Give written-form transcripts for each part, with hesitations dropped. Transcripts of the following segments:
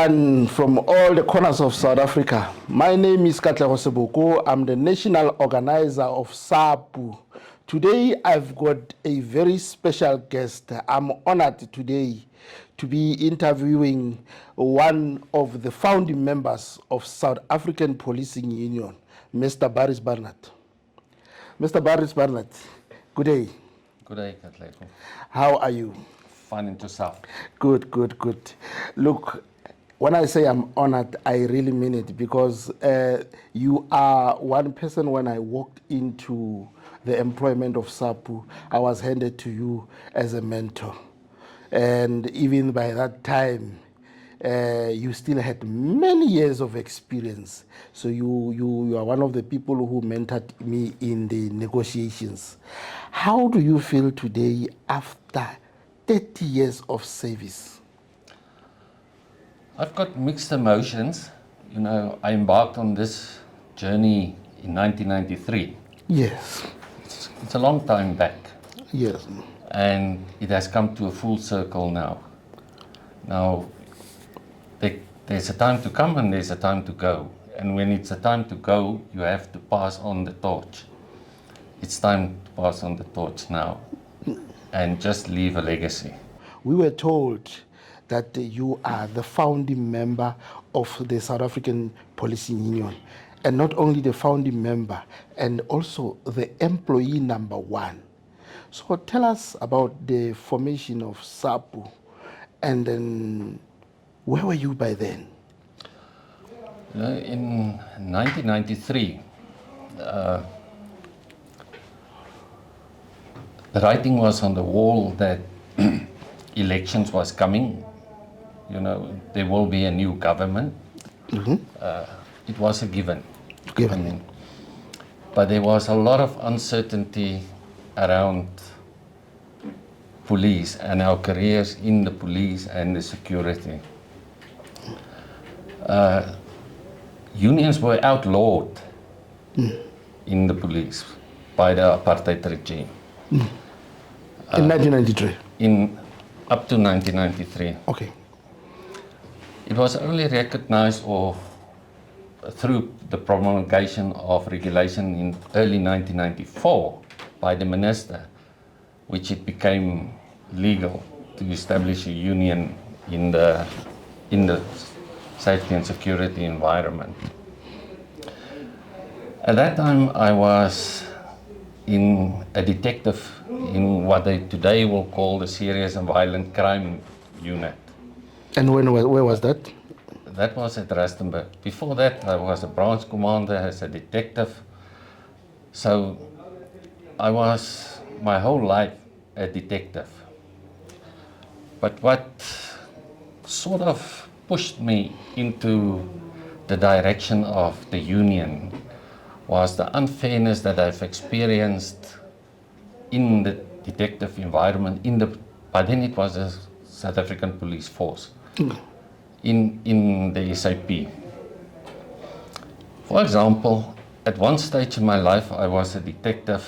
everyone from all the corners of South Africa. My name is Katlego Seboko. I'm the national organizer of SAPU. Today I've got a very special guest. I'm honored today to be interviewing one of the founding members of South African Policing Union, Mr. BJ Barnard. Mr. BJ Barnard, good day. Good day, Katlego. How are you? Fine and yourself. Good. Look, when I say I'm honored, I really mean it, because you are one person. When I walked into the employment of SAPU, I was handed to you as a mentor. And even by that time, you still had many years of experience. So you are one of the people who mentored me in the negotiations. How do you feel today after 30 years of service? I've got mixed emotions. You know, I embarked on this journey in 1993. Yes. It's a long time back. Yes. And it has come to a full circle now. Now, there's a time to come and there's a time to go. And when it's a time to go, you have to pass on the torch. It's time to pass on the torch now and just leave a legacy. We were told that you are the founding member of the South African Policing Union, and not only the founding member, and also the employee number one. So tell us about the formation of SAPU, and then where were you by then? In 1993, the writing was on the wall that elections was coming. You know, there will be a new government. Mm-hmm. It was a given. Given. But there was a lot of uncertainty around police and our careers in the police and the security. Unions were outlawed in the police by the apartheid regime. In 1993? Up to 1993. Okay. It was only recognized through the promulgation of regulation in early 1994 by the minister, which it became legal to establish a union in the safety and security environment. At that time, I was a detective in what they today will call the Serious and Violent Crime Unit. And where was that? That was at Rustenburg. Before that, I was a branch commander as a detective. So I was my whole life a detective. But what sort of pushed me into the direction of the union was the unfairness that I've experienced in the detective environment, by then it was the South African Police Force, in the SAP. For example, at one stage in my life, I was a detective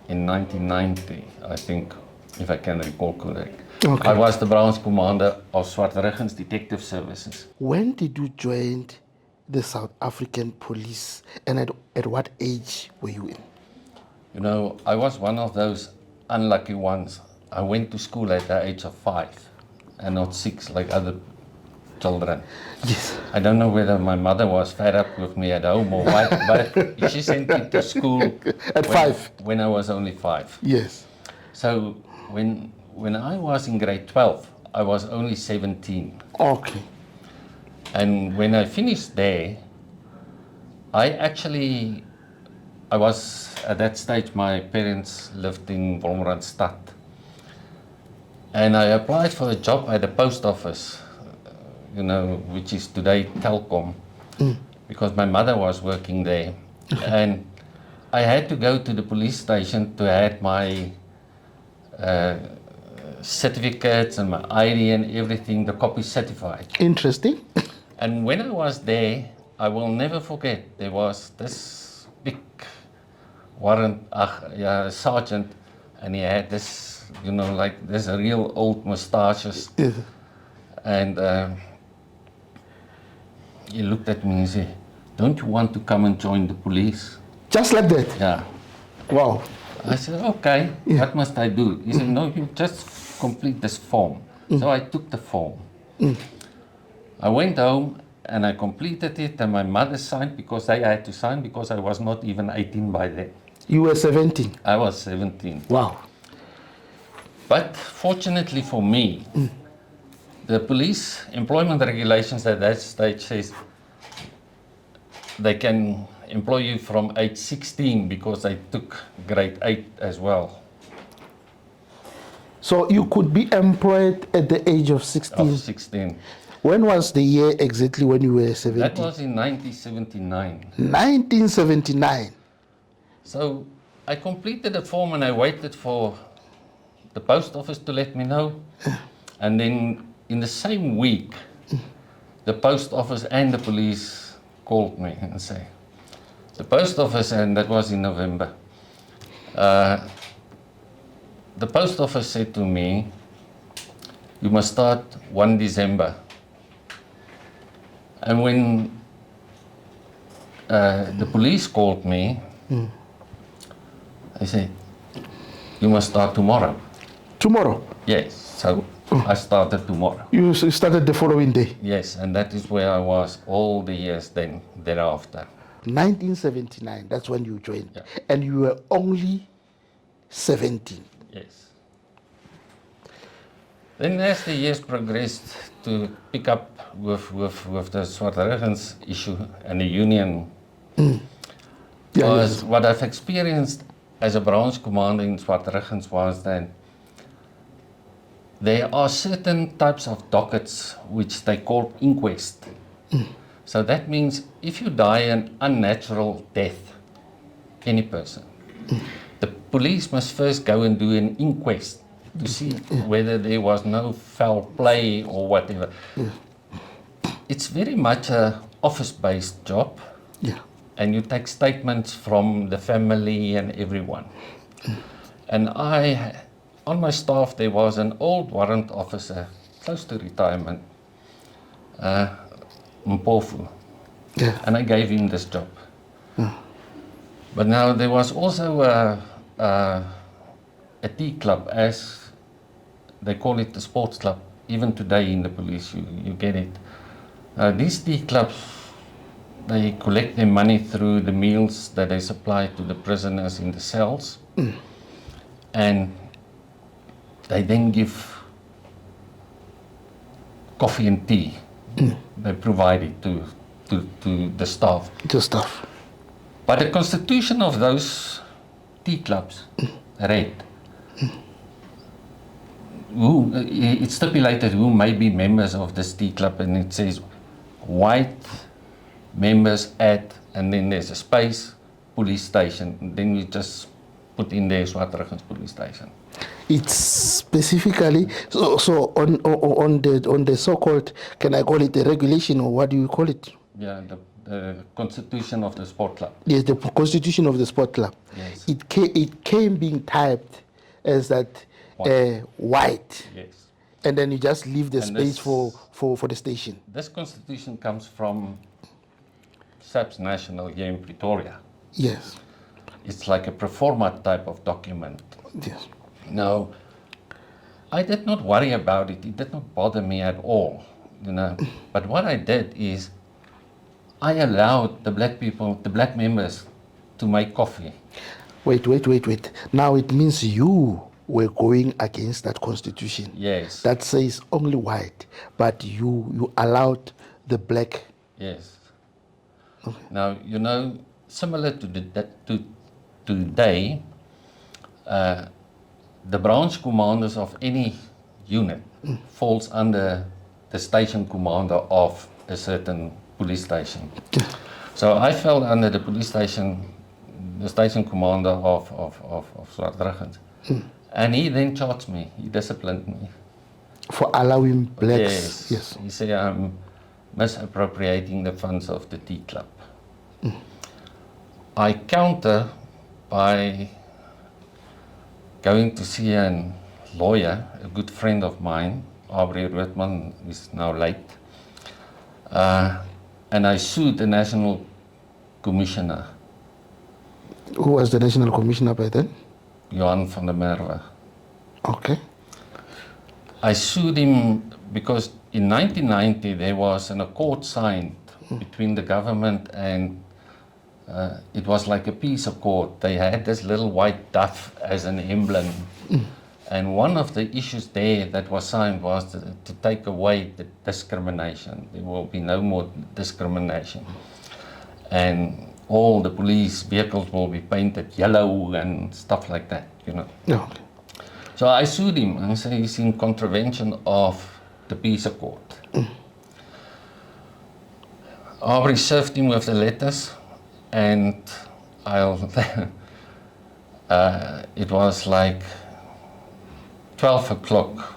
in 1990, I think, if I can recall correct. Okay. I was the branch commander of Swartruggens Detective Services. When did you join the South African Police, and at what age were you in? You know, I was one of those unlucky ones. I went to school at the age of 5 and not 6 like other children. Yes. I don't know whether my mother was fed up with me at home or what, but she sent me to school at 5 when I was only 5. Yes. So when I was in grade 12, I was only 17. Okay. And when I finished there, I was, at that stage, my parents lived in Wolmaranstad. And I applied for a job at the post office, you know, which is today Telkom, because my mother was working there. And I had to go to the police station to have my certificates and my ID and everything, the copy certified. Interesting. And when I was there, I will never forget, there was this big warrant, sergeant, and he had this, you know, like this real old mustaches. Yes. And He looked at me and said, "Don't you want to come and join the police?" Just like that? Yeah. Wow. I said, "Okay, what must I do?" He said, "No, you just complete this form." So I took the form. I went home and I completed it, and my mother signed because I had to sign because I was not even 18 by then. You were 17? I was 17. Wow. But fortunately for me, the police employment regulations at that stage says they can employ you from age 16 because I took grade 8 as well. So you could be employed at the age of 16? Of 16. When was the year exactly when you were 17? That was in 1979. 1979. So I completed the form and I waited for the post office to let me know. And then in the same week, the post office and the police called me and say, the post office, and that was in November, the post office said to me, you must start 1 December. And when the police called me, I said, you must start tomorrow. Tomorrow? Yes, so I started tomorrow. You started the following day? Yes, and that is where I was all the years thereafter. 1979, that's when you joined. Yeah. And you were only 17. Yes. Then as the years progressed to pick up with the Swartruggens issue and the union, was what I've experienced as a branch commander in Swartruggens was that there are certain types of dockets which they call inquest. So that means if you die an unnatural death, any person, the police must first go and do an inquest to see whether there was no foul play or whatever. It's very much an office-based job. Yeah. And you take statements from the family and everyone. And on my staff, there was an old warrant officer, close to retirement, Mpofu. Yeah. And I gave him this job. But now there was also a tea club, as they call it, the sports club. Even today in the police, you get it. These tea clubs, they collect their money through the meals that they supply to the prisoners in the cells. And they then give coffee and tea. They provide it to the staff. The staff. But the constitution of those tea clubs read it stipulated who may be members of this tea club, and it says white members at, and then there's a space, police station, and then you just put in there Swartruggens police station. It's specifically so on the so-called, can I call it a regulation, or what do you call it? Yeah, the constitution of the sport club. Yes, the constitution of the sport club. Yes. It came being typed as that white. Yes. And then you just leave the And space this- for the station. This constitution comes from SAP's National here in Pretoria. Yes. It's like a pro forma type of document. Yes. Now, I did not worry about it. It did not bother me at all, you know. But what I did is I allowed the black people, the black members, to make coffee. Wait. Now it means you were going against that constitution. Yes. That says only white, but you allowed the black. Yes. Now, you know, similar to today, the branch commanders of any unit falls under the station commander of a certain police station. So I fell under the police station, the station commander of Swartruggens. And he then charged me, he disciplined me. For allowing blacks. Yes. He said I'm misappropriating the funds of the tea club. I counter by going to see a lawyer, a good friend of mine, Aubrey Roodman, is now late. and I sued the National Commissioner, Who was the National Commissioner by then? Johan van der Merwe. Okay. I sued him because in 1990 there was an accord signed between the government and it was like a peace accord. They had this little white dove as an emblem. And one of the issues there that was signed was to take away the discrimination. There will be no more discrimination. And all the police vehicles will be painted yellow and stuff like that, you know. Yeah. So I sued him and said he's in contravention of the peace accord. Aubrey served him with the letters, and it was like 12 o'clock.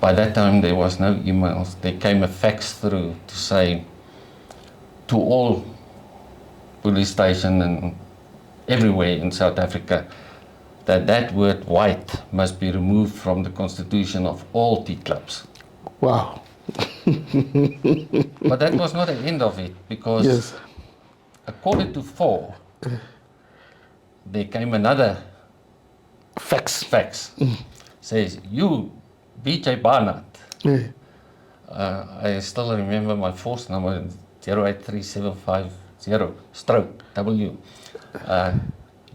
By that time there was no emails. There came a fax through to say to all police stations and everywhere in South Africa that word white must be removed from the constitution of all tea clubs. Wow. But that was not the end of it, because Yes. at 4:45 there came another Facts. fax. Says, you, BJ Barnard. Yeah. I still remember my force number, 083750/W.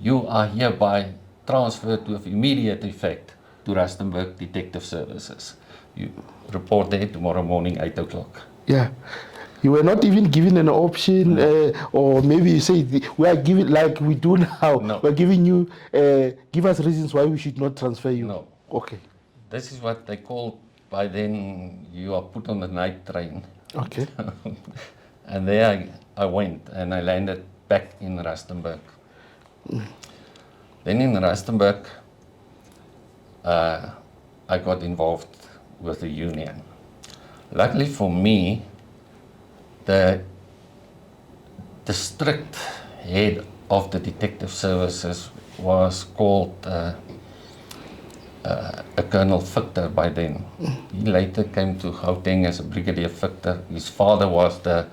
You are hereby transferred with immediate effect to Rustenburg Detective Services. You report there tomorrow morning, 8 o'clock. Yeah. You were not even given an option, or maybe you say, we are giving, like we do now, No. we're giving you, give us reasons why we should not transfer you. No. Okay. This is what they call, by then you are put on the night train. Okay. And there I went and I landed back in Rustenburg. Then in Rustenburg, I got involved with the union. Luckily for me, the district head of the detective services was called a Colonel Victor by then. He later came to Gauteng as a Brigadier Victor. His father was the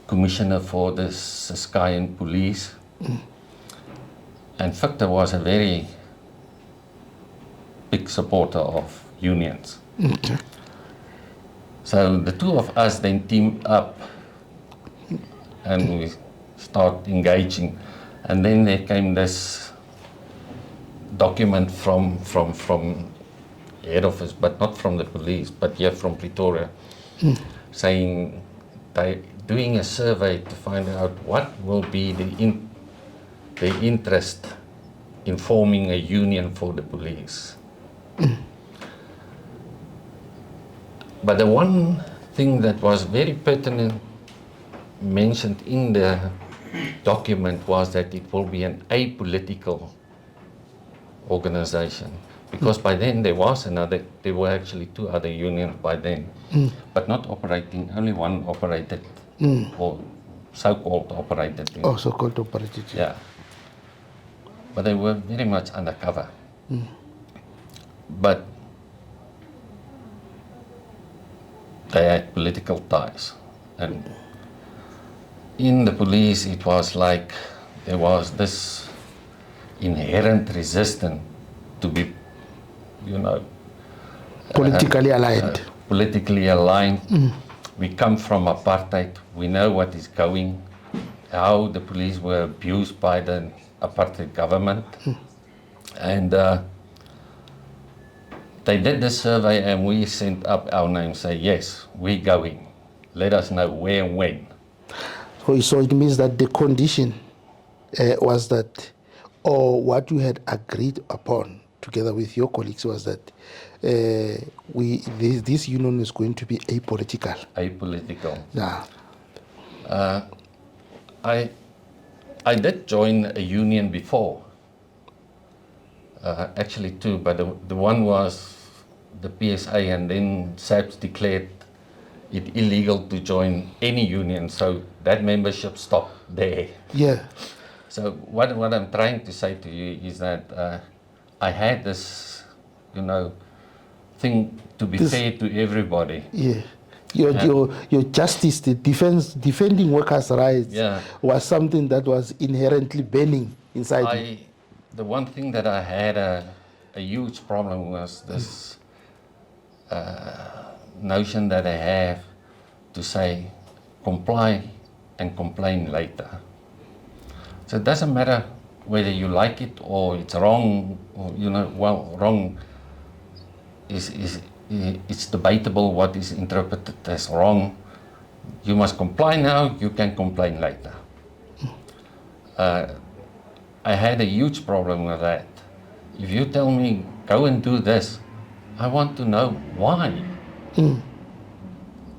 commissioner for the Saskatchewan police. And Victor was a very big supporter of unions. Okay. So the two of us then teamed up and we start engaging. And then there came this document from head office, but not from the police, but here from Pretoria, saying they doing a survey to find out what will be the interest in forming a union for the police. But the one thing that was very pertinent mentioned in the document was that it will be an apolitical organization, because by then there were actually two other unions by then, but not operating, only one operated, or so-called operated. Oh, so-called operated. Yeah. But they were very much undercover. But they had political ties. And in the police, it was like there was this inherent resistance to be, Politically aligned. Politically aligned. We come from apartheid. We know what is going, how the police were abused by the apartheid government. And they did the survey and we sent up our name, say, yes, we're going. Let us know where and when. So it means that the condition was that, or what you had agreed upon together with your colleagues was that this union is going to be apolitical. Apolitical. Yeah. I did join a union before, actually two, but the one was the PSA, and then SAPS declared it illegal to join any union, so that membership stopped there. Yeah. So what I'm trying to say to you is that I had this, thing to be fair to everybody. Yeah. Your justice, the defending workers' rights was something that was inherently burning inside you. The one thing that I had a huge problem was this notion that I have to say comply and complain later. So it doesn't matter whether you like it or it's wrong, or wrong it's debatable what is interpreted as wrong. You must comply now, you can complain later. I had a huge problem with that. If you tell me, go and do this, I want to know why.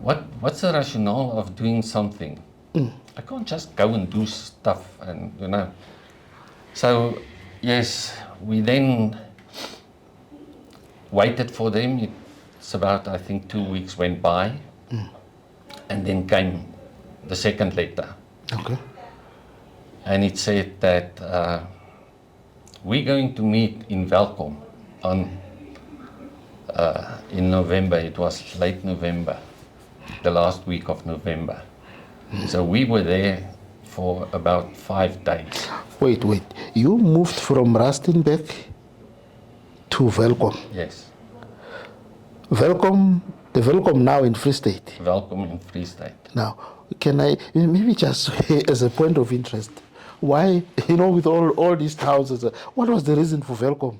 What's the rationale of doing something? I can't just go and do stuff and, So, yes, we then waited for them. It's about, I think, 2 weeks went by. And then came the second letter. Okay. And it said that we're going to meet in Welkom in November. It was late November, the last week of November. So we were there for about 5 days. Wait. You moved from Rustenburg to Welkom? Yes. Welkom, the Welkom now in Free State? Welkom in Free State. Now, can I, maybe just as a point of interest, why, with all these houses, what was the reason for Welkom?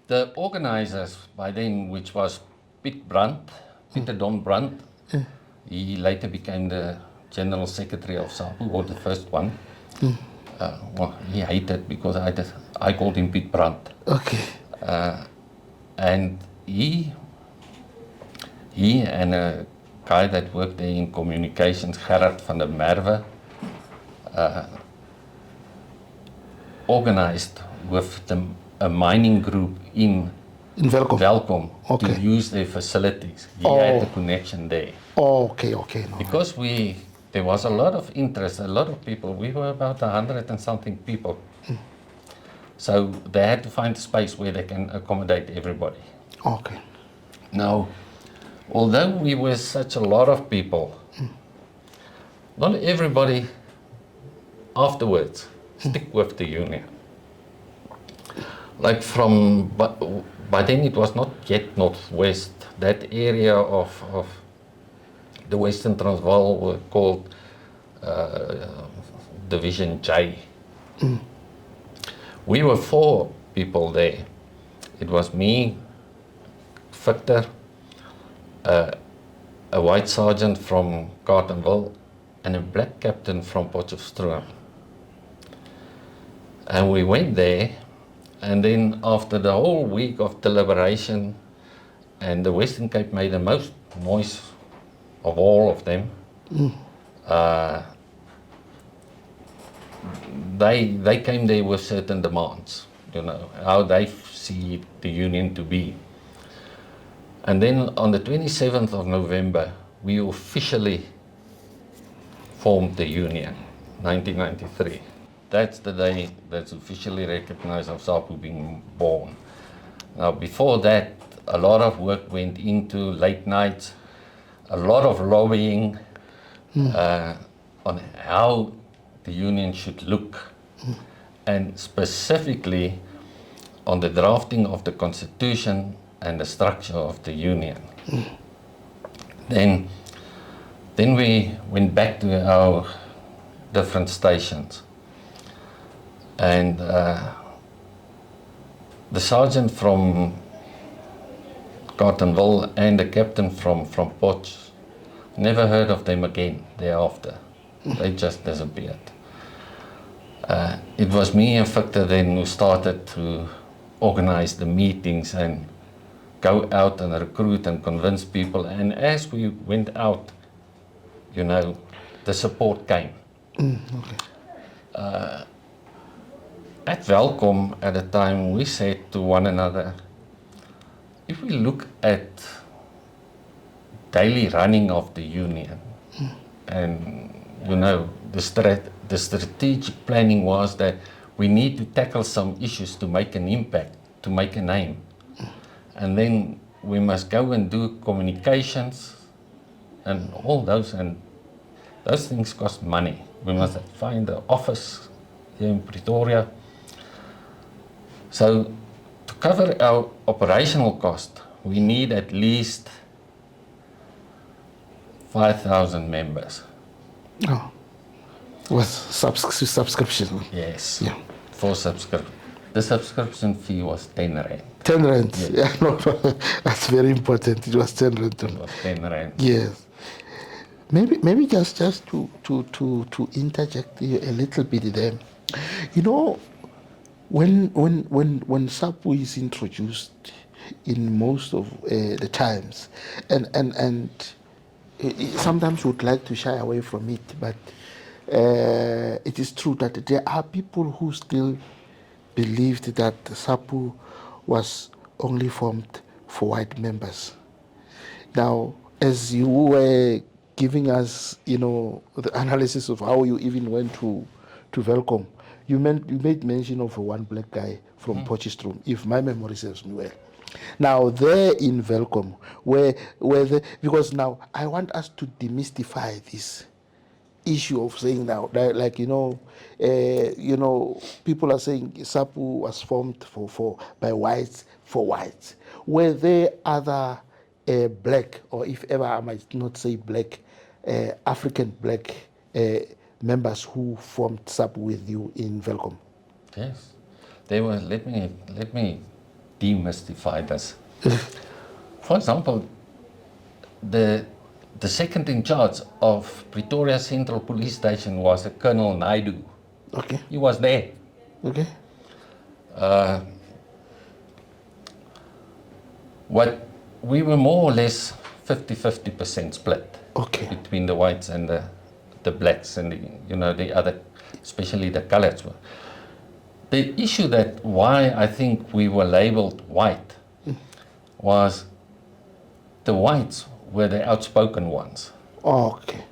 The organizers by then, which was Peter Don Brandt, he later became the General Secretary of SAPU, or the first one. He hated because I called him Piet Brandt. Okay. And he and a guy that worked there in communications, Gerard van der Merwe, organized with a mining group in Welkom to use their facilities. He had a connection there. Okay. No. Because there was a lot of interest, a lot of people. We were about 100 and something people. So they had to find a space where they can accommodate everybody. Okay. Now, although we were such a lot of people, not everybody afterwards stick with the union. Like by then it was not yet Northwest. That area of the Western Transvaal were called Division J. We were 4 people there. It was me, Victor, a white sergeant from Carletonville, and a black captain from Potchefstroom. And we went there, and then after the whole week of deliberation, and the Western Cape made the most noise of all of them, they came there with certain demands, how they see the union to be. And then on the 27th of November, we officially formed the union, 1993. That's the day that's officially recognized of SAPU being born. Now, before that, a lot of work went into late nights, a lot of lobbying on how the union should look, and specifically on the drafting of the constitution and the structure of the union. Then we went back to our different stations, and the sergeant from Carletonville and the captain from Potch, never heard of them again thereafter. They just disappeared. It was me and Victor then who started to organize the meetings and go out and recruit and convince people. And as we went out, the support came. At Welkom at the time, we said to one another, if we look at daily running of the union, and the strategic planning was that we need to tackle some issues to make an impact, to make a name. And then we must go and do communications and all those, and those things cost money. We must find the office here in Pretoria. So to cover our operational cost, we need at least 5,000 members. Oh, with subscription. Yes. Yeah. For subscription. The subscription fee was 10 rand. 10 rand. Yes. Yeah, no, that's very important. It was 10 rand. It was 10 rand. Yes. Maybe just to interject a little bit there. You know, when SAPU is introduced in most of the times, and sometimes would like to shy away from it, but it is true that there are people who still believed that SAPU was only formed for white members. Now, as you were giving us, the analysis of how you even went to Welcome, you made mention of one black guy from Potchefstroom, if my memory serves me well. Now, there in Welcome, because now I want us to demystify this issue of saying now, like people are saying SAPU was formed by whites for whites. Were there other black, or if ever I might not say black, African black members who formed SAPU with you in Welcome? Yes. They were. Let me demystify this. For example, the second in charge of Pretoria Central Police Station was a Colonel Naidu. Okay. He was there. Okay. What we were more or less 50% split. Okay. Between the whites and the blacks and the other, especially the coloureds. The issue that why I think we were labelled white was the whites were the outspoken ones. Okay.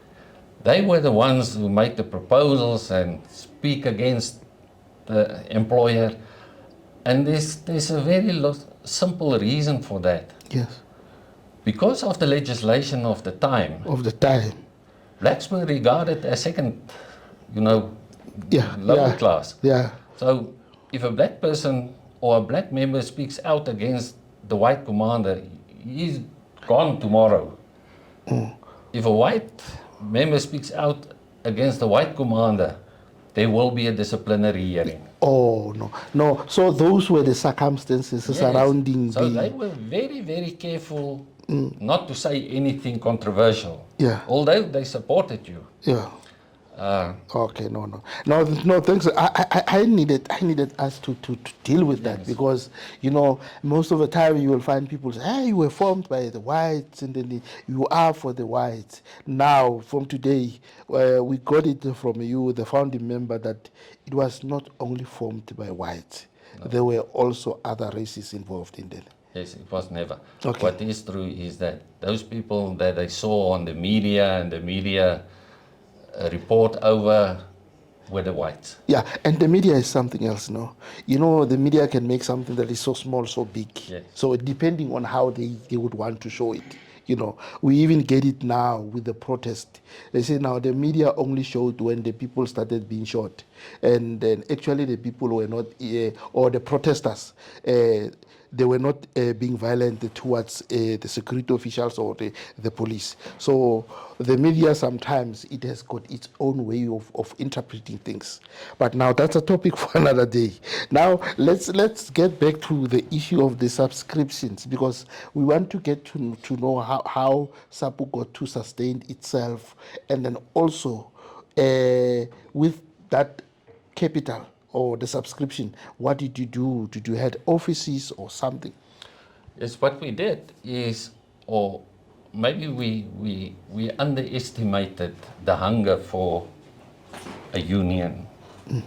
They were the ones who make the proposals and speak against the employer. And there's a very simple reason for that. Yes. Because of the legislation of the time, blacks were regarded as second, lower class. Yeah. So if a black person or a black member speaks out against the white commander, he's gone tomorrow. If a white member speaks out against the white commander, there will be a disciplinary hearing. Oh, no. So those were the circumstances surrounding So they were very, very careful not to say anything controversial. Yeah. Although they supported you. Yeah. Okay, no, thanks. I needed us to deal with that, because most of the time you will find people say, hey, you were formed by the whites, and then you are for the whites. Now, from today, we got it from you, the founding member, that it was not only formed by whites. No. There were also other races involved in that. Yes, it was never. Okay. What is true is that those people that I saw on the media and the media report over were the whites. Yeah, and the media is something else, no? The media can make something that is so small, so big. Yes. So depending on how they would want to show it. We even get it now with the protest. They say now the media only showed when the people started being shot. And then actually the people were not, or the protesters, they were not being violent towards the security officials or the police. So the media sometimes, it has got its own way of interpreting things. But now that's a topic for another day. Now let's get back to the issue of the subscriptions, because we want to get to know how SAPU got to sustain itself, and then also with that capital or the subscription, what did you do? Did you had offices or something? Yes, what we did is, or maybe we underestimated the hunger for a union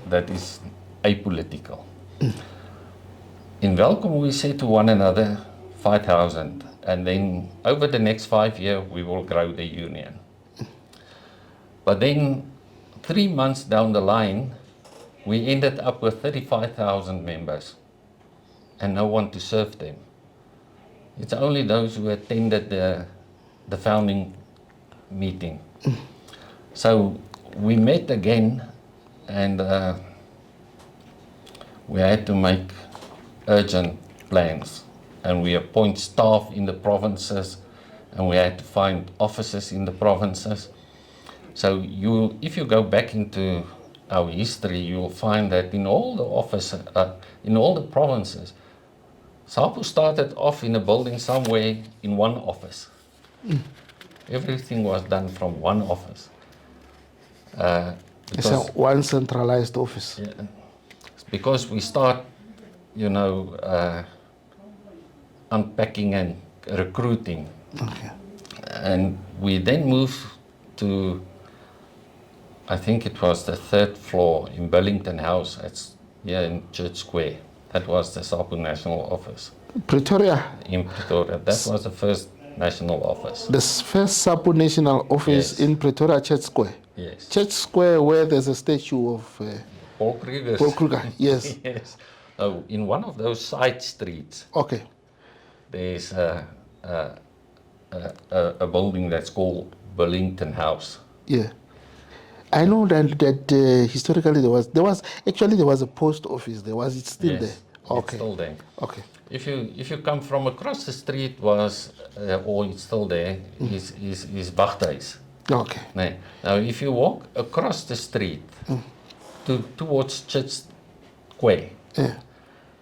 that is apolitical. In Welcome, we said to one another, 5,000, and then over the next 5 years, we will grow the union. But then 3 months down the line, we ended up with 35,000 members and no one to serve them. It's only those who attended the founding meeting. So we met again, and we had to make urgent plans, and we appoint staff in the provinces, and we had to find officers in the provinces. So if you go back into our history, you will find that in all in all the provinces, SAPU started off in a building somewhere in one office. Everything was done from one office. It's one centralized office. Yeah, because we start, unpacking and recruiting. Okay. And we then moved to, I think it was the 3rd floor in Burlington House, here in Church Square. That was the SAPU National Office. Pretoria? In Pretoria. That was the first national office. The first SAPU National Office in Pretoria, Church Square? Yes. Church Square, where there's a statue of Paul Kruger. Paul Kruger, yes. Yes. Oh, in one of those side streets, Okay. there's a building that's called Burlington House. Yeah. I know that historically there was a post office there. Was it still there? Okay. It's still there. Okay. If you come from across the street or it's still there, is Wachthuis. Okay. Nee. Now if you walk across the street towards Church Square,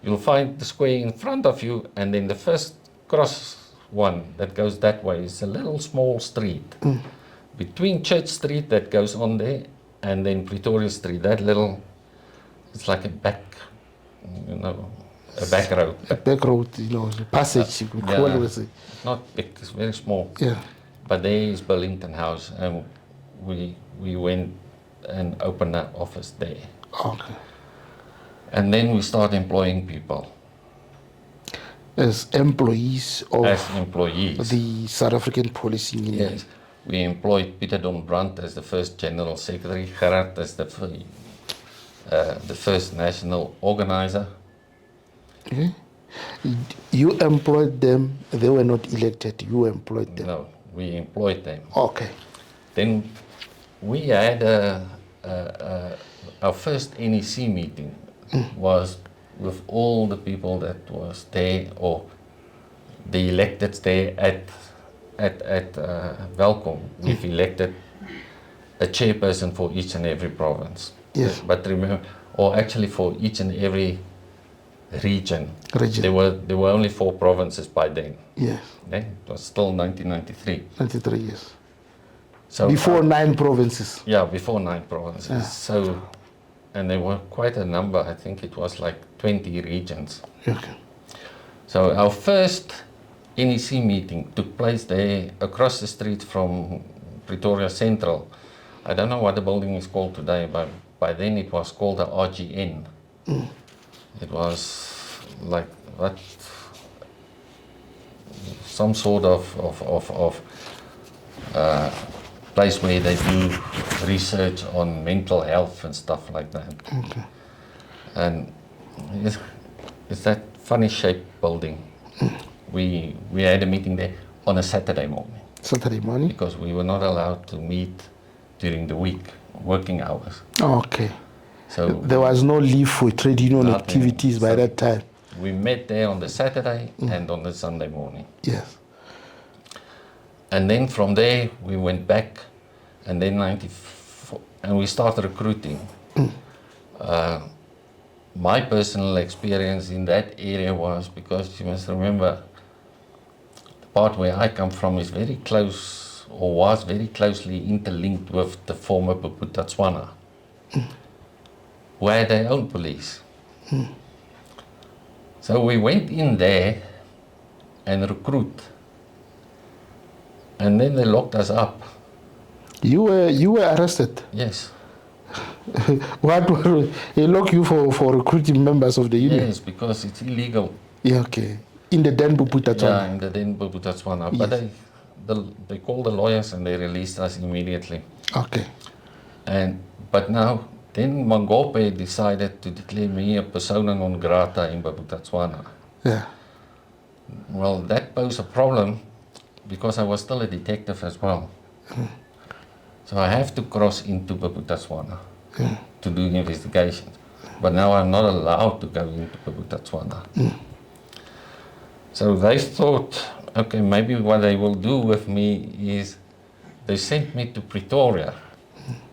you'll find the square in front of you, and then the first cross one that goes that way is a little small street. Between Church Street that goes on there, and then Pretoria Street, it's like a back road. A back road, passage, you could call it. It's not big, it's very small. Yeah. But there is Burlington House, and we went and opened an office there. Okay. And then we start employing people. As employees of the South African Police Union. Yes. We employed Peter Don Brandt as the first General Secretary, Gerard as the first national organizer. Okay. You employed them, they were not elected, you employed them? No, we employed them. Okay. Then we had our first NEC meeting was with all the people that was there, or the electeds there at Welkom. We've elected a chairperson for each and every province. Yes. But remember, or actually for each and every region. There were only 4 provinces by then. Yes. Okay? It was still 1993. 93 years. So before 9 provinces. Yeah, before 9 provinces. Yeah. So, and there were quite a number. I think it was like 20 regions. Okay. So our first NEC meeting took place there across the street from Pretoria Central. I don't know what the building is called today, but by then it was called the RGN. It was like some sort of place where they do research on mental health and stuff like that. Okay. And it's that funny shaped building. We had a meeting there on a Saturday morning. Saturday morning? Because we were not allowed to meet during the week, working hours. Okay. So there was no leave for trade union activities by that time. We met there on the Saturday and on the Sunday morning. Yes. And then from there we went back, and then 94, and we started recruiting. My personal experience in that area was, because you must remember, the part where I come from is very close, or was very closely interlinked with the former Botswana, who had their own police. So we went in there and recruit, and then they locked us up. You were arrested? Yes. What? They lock you for recruiting members of the union? Yes, because it's illegal. Yeah, okay. In the Denbu Botswana? Yeah, in the Denbu Botswana. Yes. But they called the lawyers and they released us immediately. Okay. But now, then Mangope decided to declare me a persona non grata in Botswana. Yeah. Well, that posed a problem because I was still a detective as well. So I have to cross into Bophuthatswana to do investigations. But now I'm not allowed to go into Bophuthatswana. So they thought, okay, maybe what they will do with me is they sent me to Pretoria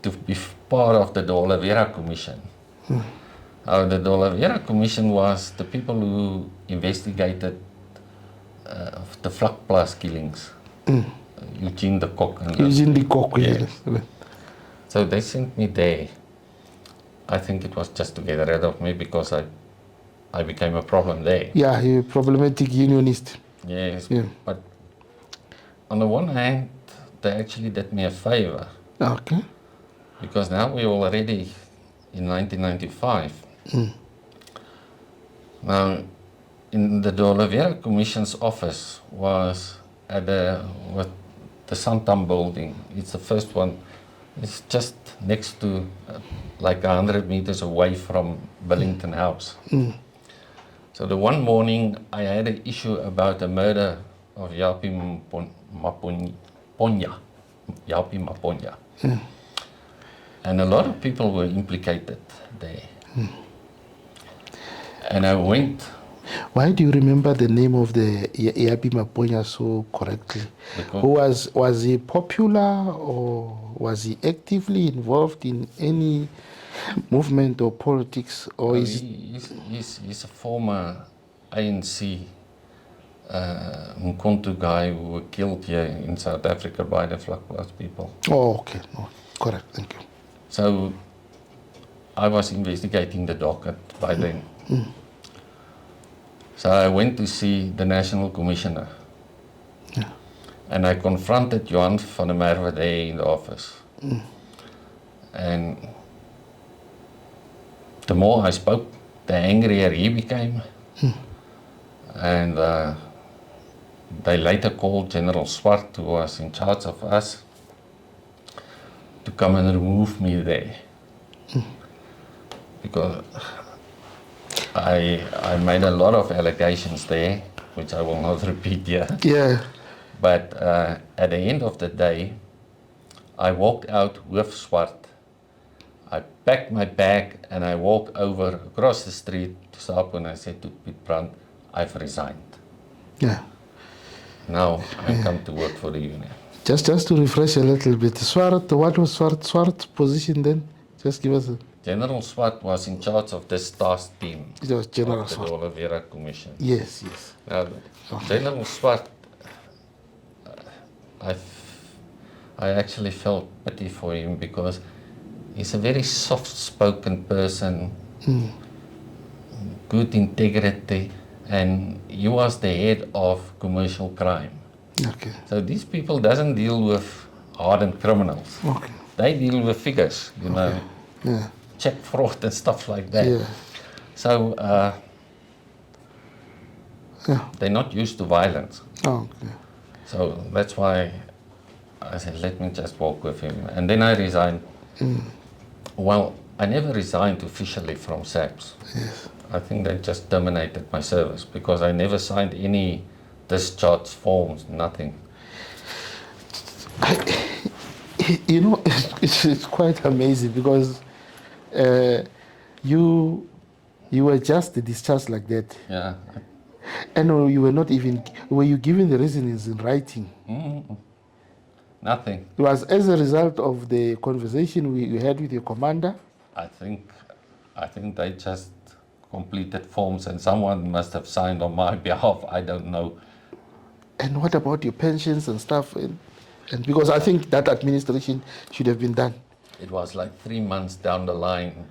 to be part of the De Oliveira Commission. The De Oliveira Commission was the people who investigated the Vlakplaas killings. Eugene de Kock. Eugene de Kock, yes. So they sent me there. I think it was just to get rid of me because I became a problem there. Yeah, you're a problematic unionist. Yes, but on the one hand, they actually did me a favor. Okay. Because now we're already in 1995. Now, in the De Oliveira Commission's office was at the Santam building. It's the first one. It's just next to, like 100 meters away from Billington House. So the one morning I had an issue about the murder of Yapi Maponya. And a lot of people were implicated there. And I went. Why do you remember the name of the Yapi Maponya so correctly? Was he popular, or was he actively involved in any movement or politics? Or he's a former ANC Mkhonto guy who were killed here in South Africa by the Vlakplaas people. Oh, okay. No, correct. Thank you. So I was investigating the docket by then. So I went to see the National Commissioner. And I confronted Johan van der Merwe there in the office. And the more I spoke, the angrier he became. And they later called General Swart, who was in charge of us, to come and remove me there. Because I made a lot of allegations there, which I will not repeat here. Yeah. But at the end of the day, I walked out with Swart. I packed my bag and I walked over across the street to SAPU and I said to Piet Brandt, I've resigned. Yeah. Now I come to work for the union. Just to refresh a little bit, Swart, what was Swart's position then? Just give us a... General Swart was in charge of this task team. It was General of the Swart. De Oliveira Commission. Yes. Now, General Swart, I actually felt pity for him because he's a very soft-spoken person, good integrity, and he was the head of commercial crime. Okay. So these people doesn't deal with hardened criminals. Okay. They deal with figures, you know, Yeah. check fraud and stuff like that. Yeah. So they're not used to violence. Oh, okay. So that's why I said, let me just walk with him. And then I resigned. Well, I never resigned officially from SAPS. Yes. I think they just terminated my service because I never signed any discharge forms, nothing. You know, it's quite amazing because you were just discharged like that. Yeah. And you were not even, were you given the reasons in writing? Nothing. It was as a result of the conversation we had with your commander? I think they just completed forms and someone must have signed on my behalf. I don't know. And what about your pensions and stuff? And because I think that administration should have been done. It was like 3 months down the line.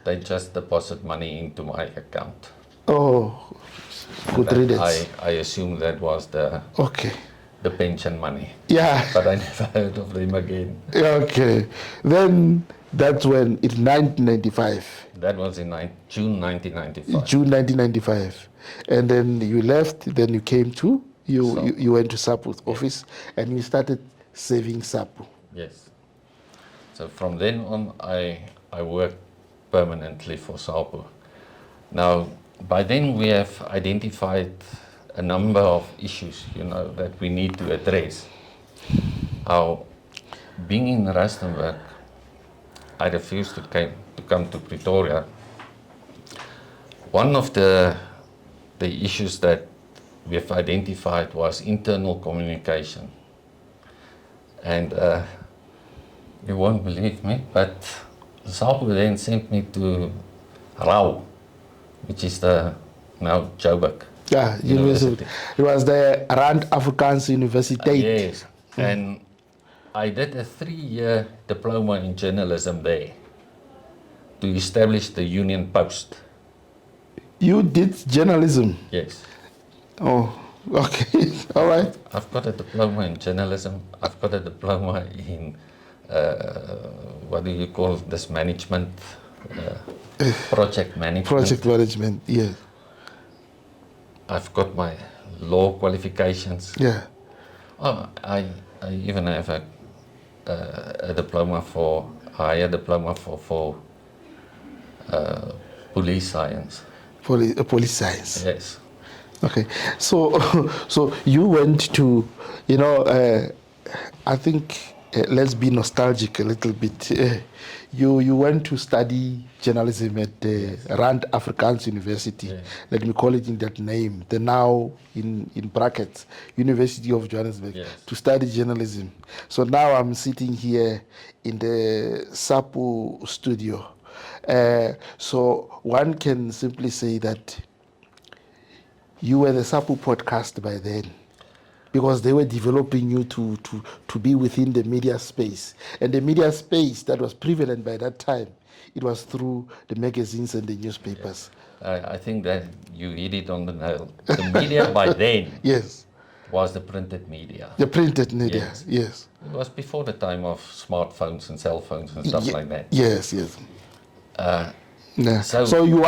They just deposit money into my account. Oh, good riddance. I assume that was the pension money. Yeah. But I never heard of them again. Okay. Then that's when, in 1995. That was in June 1995. June 1995. And then you left, then you came to, you went to SAPU's office and you started serving SAPU. Yes. So from then on, I worked permanently for SAPU. Now, by then we have identified a number of issues, you know, that we need to address. How being in Rustenburg, I refused to come to Pretoria. One of the issues that we have identified was internal communication. And you won't believe me, but SAPU then sent me to Rau, which is the now Joburg. Yeah, university. It was the Rand Afrikaans University. Yes, and I did a 3-year diploma in journalism there to establish the Union Post. You did journalism? Yes. Oh, okay. All right. I've got a diploma in journalism. I've got a diploma in, what do you call this, management, project management. Project management, yes. I've got my law qualifications. Yeah. Oh, I even have a diploma for, a higher diploma for police science. Police science. Yes. Okay. So, so you went to, I think, let's be nostalgic a little bit. You went to study journalism at Rand Afrikaans University. Yeah. Let me call it in that name. The now in brackets University of Johannesburg, Yes. to study journalism. So now I'm sitting here in the SAPU studio. So one can simply say that you were the SAPU podcast by then, because they were developing you to be within the media space. And the media space that was prevalent by that time, it was through the magazines and the newspapers. I think that you hit it on the nail. The media by then Yes, was the printed media. the printed media, Yes. yes. It was before the time of smartphones and cell phones and stuff like that. Yes, yes. Yeah. So- So you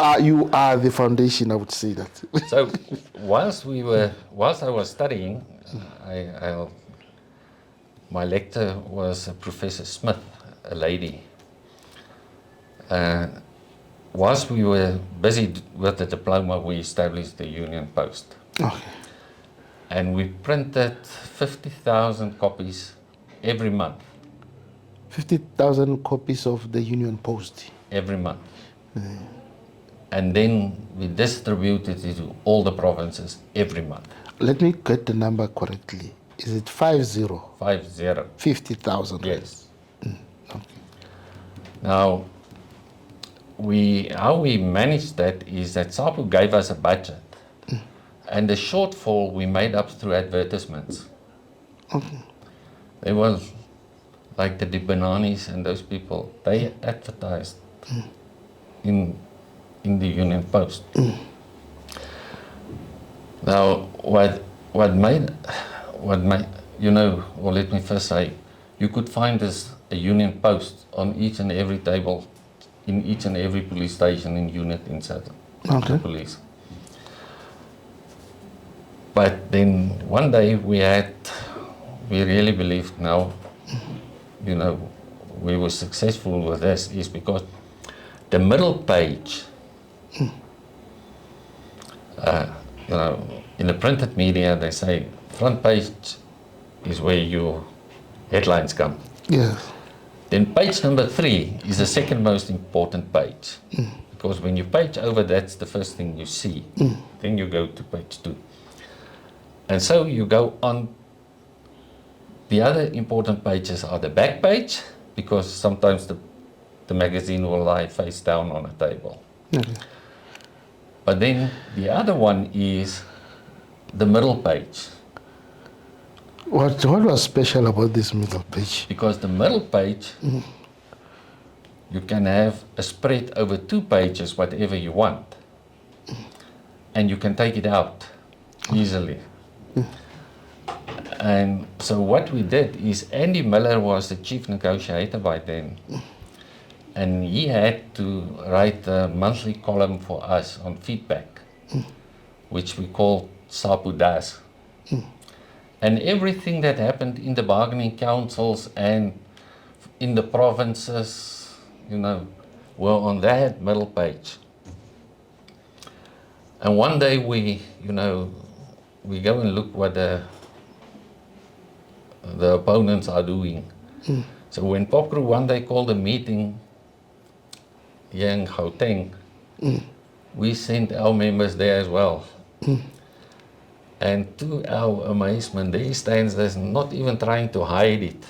are the foundation, I would say that. So whilst I was studying, my lecturer was Professor Smith, a lady. Whilst we were busy with the diploma, we established the Union Post. Okay. And we printed 50,000 copies every month. 50,000 copies of the Union Post. Every month. And then we distributed it to all the provinces every month. Let me get the number correctly. Is it 50? 50. 50,000. Yes. Okay. Now, how we managed that is that SAPU gave us a budget. And the shortfall we made up through advertisements. Okay. They were like the Bananis and those people, they advertised in the Union Post. Now, what made, or let me first say, you could find a Union Post on each and every table, in each and every police station in unit inside Okay. the police. But then one day we really believed now, we were successful with this is because the middle page, in the printed media, they say front page is where your headlines come. Yes. Then page number 3 is the second most important page. Because when you page over, that's the first thing you see. Then you go to page 2. And so you go on. The other important pages are the back page, because sometimes the magazine will lie face down on a table. Okay. But then the other one is the middle page, What was special about this middle page? because the middle page, you can have a spread over 2 pages, whatever you want, and you can take it out easily. And so what we did is, Andy Miller was the chief negotiator by then, and he had to write a monthly column for us on feedback, which we called SAPU Das. And everything that happened in the bargaining councils and in the provinces, were on that middle page. And one day we go and look what the opponents are doing. So when PopCrew one day called a meeting here in Gauteng, we sent our members there as well. And to our amazement, there stands there's not even trying to hide it.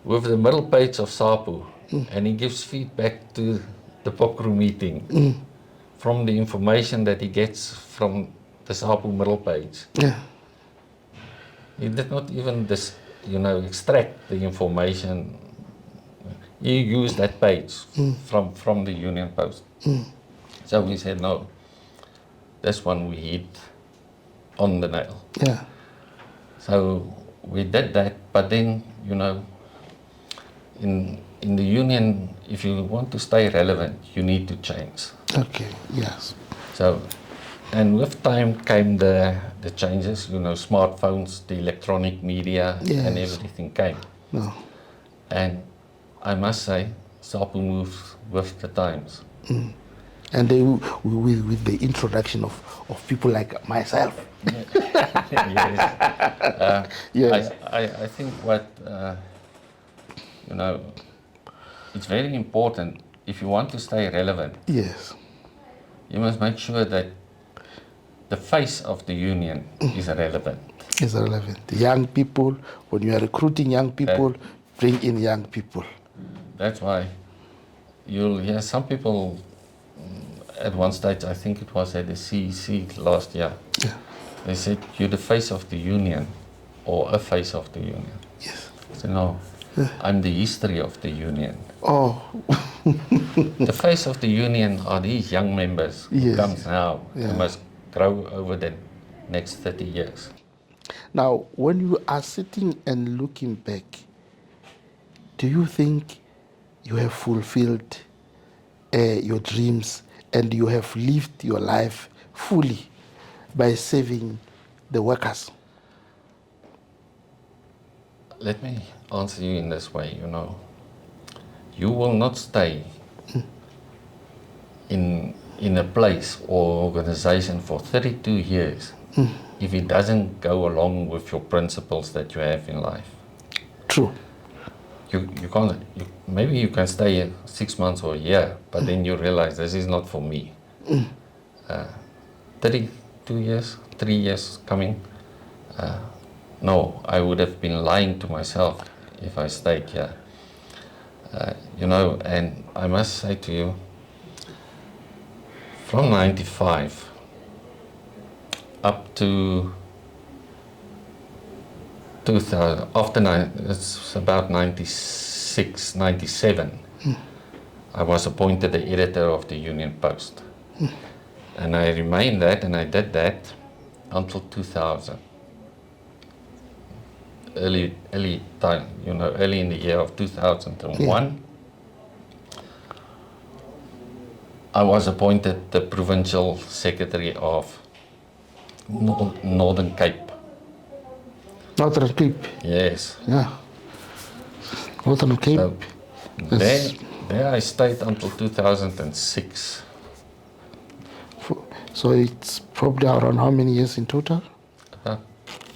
With the middle page of SAPU, and he gives feedback to the PopCrew meeting from the information that he gets from the SAPU middle page. Yeah. He did not even extract the information. He used that page from the Union Post. So we said, no, this one we hit on the nail. Yeah. So we did that, but then, in the union, if you want to stay relevant, you need to change. Okay, yes. So, and with time came the changes, smartphones, the electronic media, Yes. and everything came. No. And I must say, SAPU moves with the times. And they, with the introduction of people like myself. Yes. Yes. I think what, it's very important, if you want to stay relevant, Yes. you must make sure that the face of the union is relevant. It's relevant. Young people, when you are recruiting young people, bring in young people. That's why you'll hear some people at one stage, I think it was at the CEC last year, Yeah. they said, you're the face of the union, or a face of the union. Yes. I said, no, I'm the history of the union. Oh. The face of the union are these young members who Yes. comes now Yeah. and must grow over the next 30 years. Now, when you are sitting and looking back, do you think you have fulfilled your dreams and you have lived your life fully by serving the workers? Let me answer you in this way, You will not stay in a place or organization for 32 years if it doesn't go along with your principles that you have in life. True. You can't, maybe you can stay 6 months or a year, but then you realize this is not for me. 32 years, 3 years coming, no, I would have been lying to myself if I stayed here. And I must say to you, from 95 up to 2000, it's about 96, 97, I was appointed the editor of the Union Post. And I remained that, and I did that until 2000. Early time, early in the year of 2001, I was appointed the provincial secretary of Northern Cape. Northern Cape. Yes. Yeah. Northern Cape. So there I stayed until 2006. So it's probably around how many years in total? About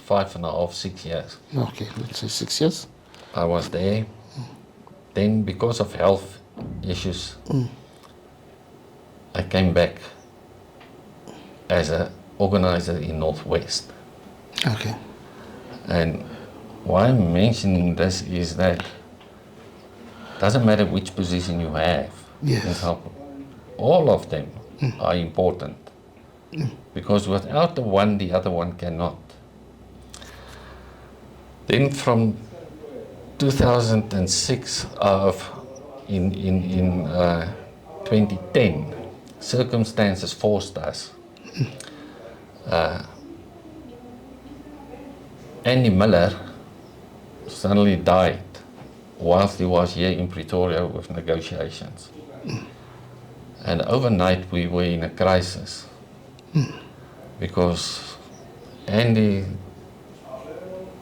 5.5, 6 years. Okay, let's say 6 years. I was there. Then, because of health issues, I came back as an organizer in Northwest. Okay. And why I'm mentioning this is that doesn't matter which position you have Yes. in SAPU, all of them are important. Because without the one, the other one cannot. Then from 2006 in 2010, circumstances forced us. Andy Miller suddenly died whilst he was here in Pretoria with negotiations. And overnight we were in a crisis because Andy,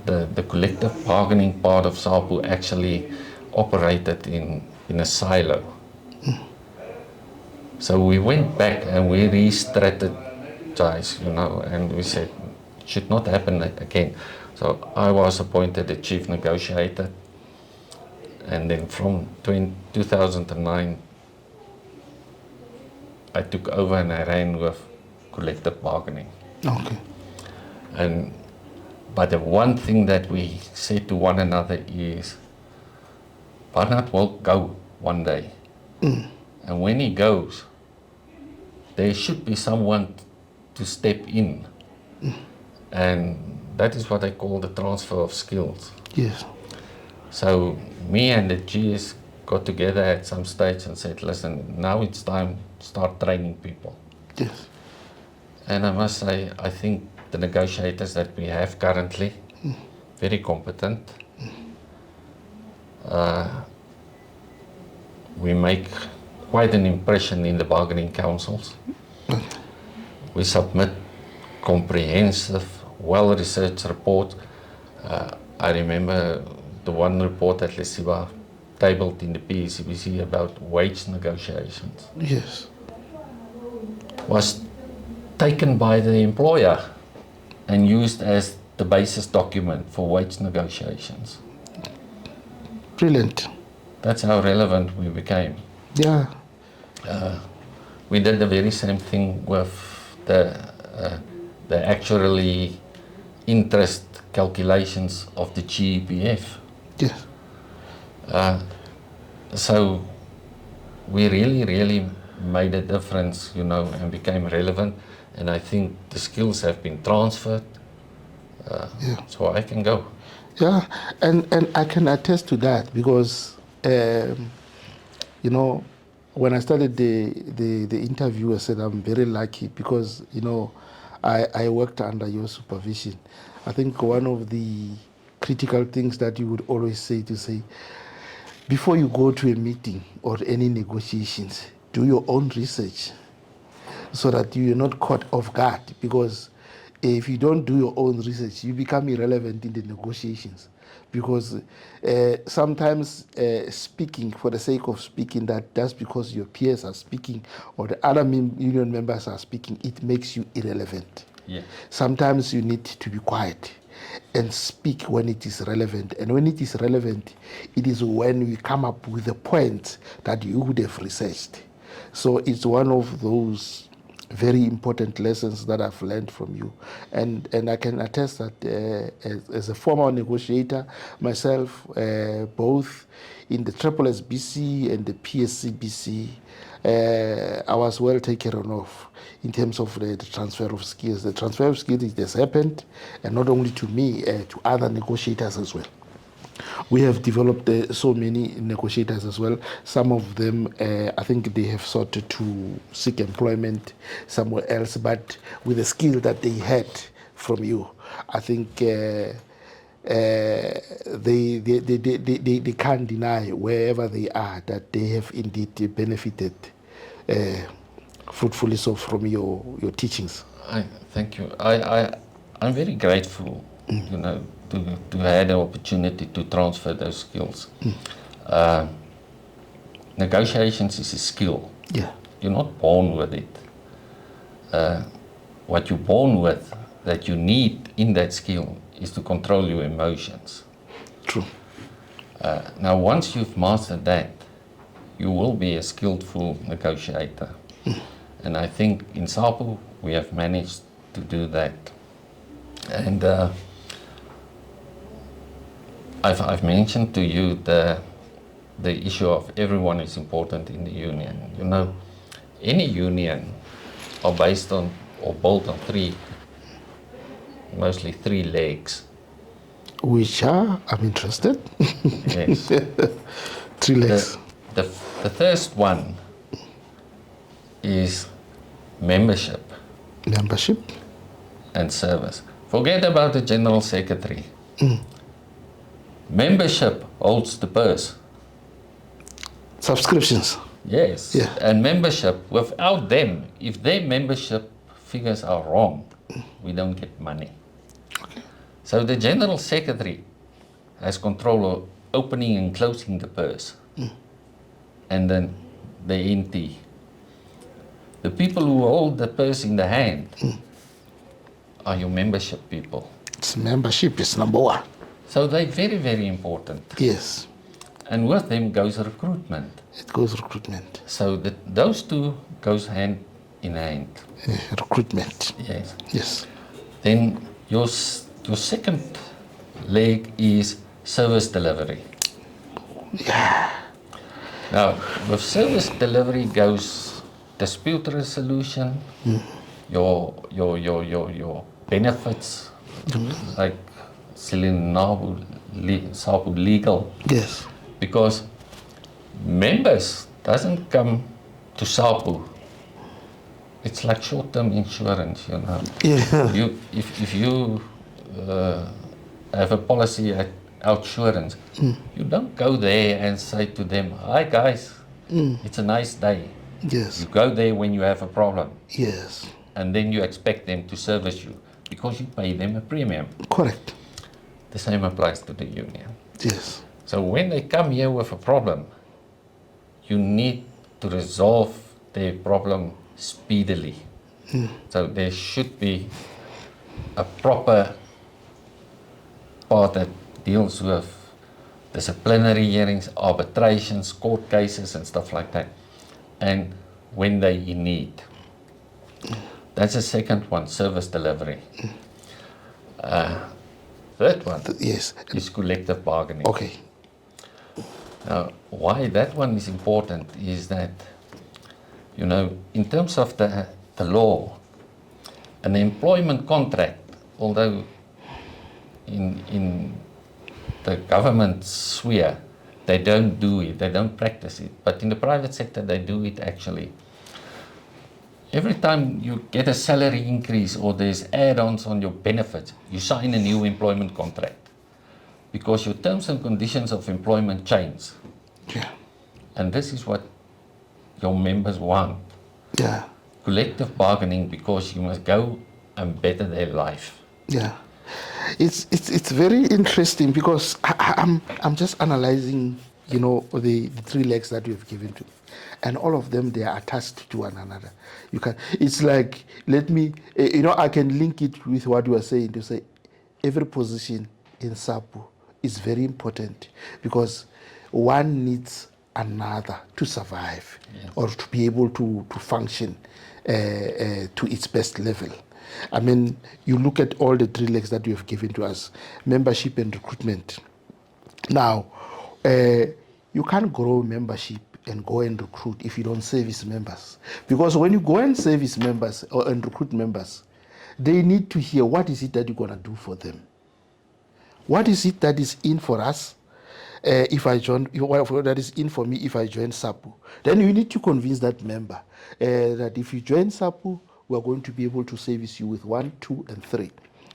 the collective bargaining part of SAPU actually operated in a silo. So we went back and we re-strategized, and we said, it should not happen again. So I was appointed the chief negotiator. And then from 2009, I took over and I ran with collective bargaining. Okay. But the one thing that we said to one another is, Barnard will go one day. And when he goes, there should be someone to step in. And that is what I call the transfer of skills. Yes. So me and the GS got together at some stage and said, listen, now it's time to start training people. Yes. And I must say, I think the negotiators that we have currently, very competent. We make quite an impression in the bargaining councils. We submit comprehensive, well-researched reports. I remember the one report that Lesiba tabled in the PCBC about wage negotiations. Yes. Was taken by the employer and used as the basis document for wage negotiations. Brilliant. That's how relevant we became. Yeah. We did the very same thing with the actually interest calculations of the GEPF. Yes. So we really made a difference, and became relevant. And I think the skills have been transferred, so I can go. Yeah, and I can attest to that because, when I started the interview, I said I'm very lucky because, I worked under your supervision. I think one of the critical things that you would always say, before you go to a meeting or any negotiations, do your own research so that you're not caught off guard, because if you don't do your own research, you become irrelevant in the negotiations. Because sometimes speaking for the sake of speaking, that just because your peers are speaking or the other union members are speaking, it makes you irrelevant. Yeah. Sometimes you need to be quiet and speak when it is relevant. And when it is relevant, it is when we come up with the points that you would have researched. So it's one of those very important lessons that I've learned from you. And I can attest that as a former negotiator myself, both in the SSBC and the PSCBC, I was well taken of in terms of the transfer of skills. The transfer of skills, it has happened, and not only to me, to other negotiators as well. We have developed so many negotiators as well. Some of them, I think they have sought to seek employment somewhere else, but with the skill that they had from you, I think they can't deny wherever they are that they have indeed benefited fruitfully so from your teachings. Thank you. I'm very grateful, to have the opportunity to transfer those skills. Negotiations is a skill. Yeah. You're not born with it. What you're born with, that you need in that skill, is to control your emotions. True. Now, once you've mastered that, you will be a skillful negotiator. And I think in SAPU, we have managed to do that. And I've mentioned to you the issue of everyone is important in the union. Any union are based on or built on mostly three legs. Which are, I'm interested. Yes. 3 legs. The first one is membership. Membership. And service. Forget about the general secretary. Membership holds the purse. Subscriptions. Yes. Yeah. And membership, without them, if their membership figures are wrong, we don't get money. Okay. So the general secretary has control of opening and closing the purse. And then the NT. The people who hold the purse in the hand are your membership people. It's membership is number one. So they're very, very important. Yes. And with them goes recruitment. It goes recruitment. So those two goes hand in hand. Recruitment. Yes. Yes. Then your second leg is service delivery. Yeah. Now, with service delivery goes dispute resolution, your benefits, like SAPU legal. Yes. Because members doesn't come to SAPU. It's like short-term insurance, you know. Yeah. If you have a policy at outsurance, you don't go there and say to them, "Hi guys, it's a nice day." Yes. You go there when you have a problem, Yes. and then you expect them to service you because you pay them a premium. Correct. The same applies to the union. Yes. So when they come here with a problem, you need to resolve their problem speedily. So there should be a proper part that deals with disciplinary hearings, arbitrations, court cases and stuff like that. And when they in need. That's the second one, service delivery. Third one Yes. is collective bargaining. Okay. Now, why that one is important is that, you know, in terms of the law, an employment contract, although in the government sphere, they don't do it, they don't practice it, but in the private sector, they do it actually. Every time you get a salary increase or there's add-ons on your benefits, you sign a new employment contract because your terms and conditions of employment change. Yeah. And this is what your members want. Yeah. Collective bargaining, because you must go and better their life. Yeah. It's very interesting because I'm just analyzing, you know, the three legs that you've given to me, and all of them, they are attached to one another. You can, it's like, let me, you know, I can link it with what you are saying to say every position in SAPU is very important because one needs another to survive. Yes. Or to be able to function to its best level. I mean, you look at all the three legs that you have given to us, membership and recruitment. Now, you can't grow membership and go and recruit if you don't service members. Because when you go and service members and recruit members, they need to hear what is it that you're going to do for them. What is it that is in for us if I join, what that is in for me if I join SAPU? Then you need to convince that member that if you join SAPU, we are going to be able to service you with 1, 2, and 3,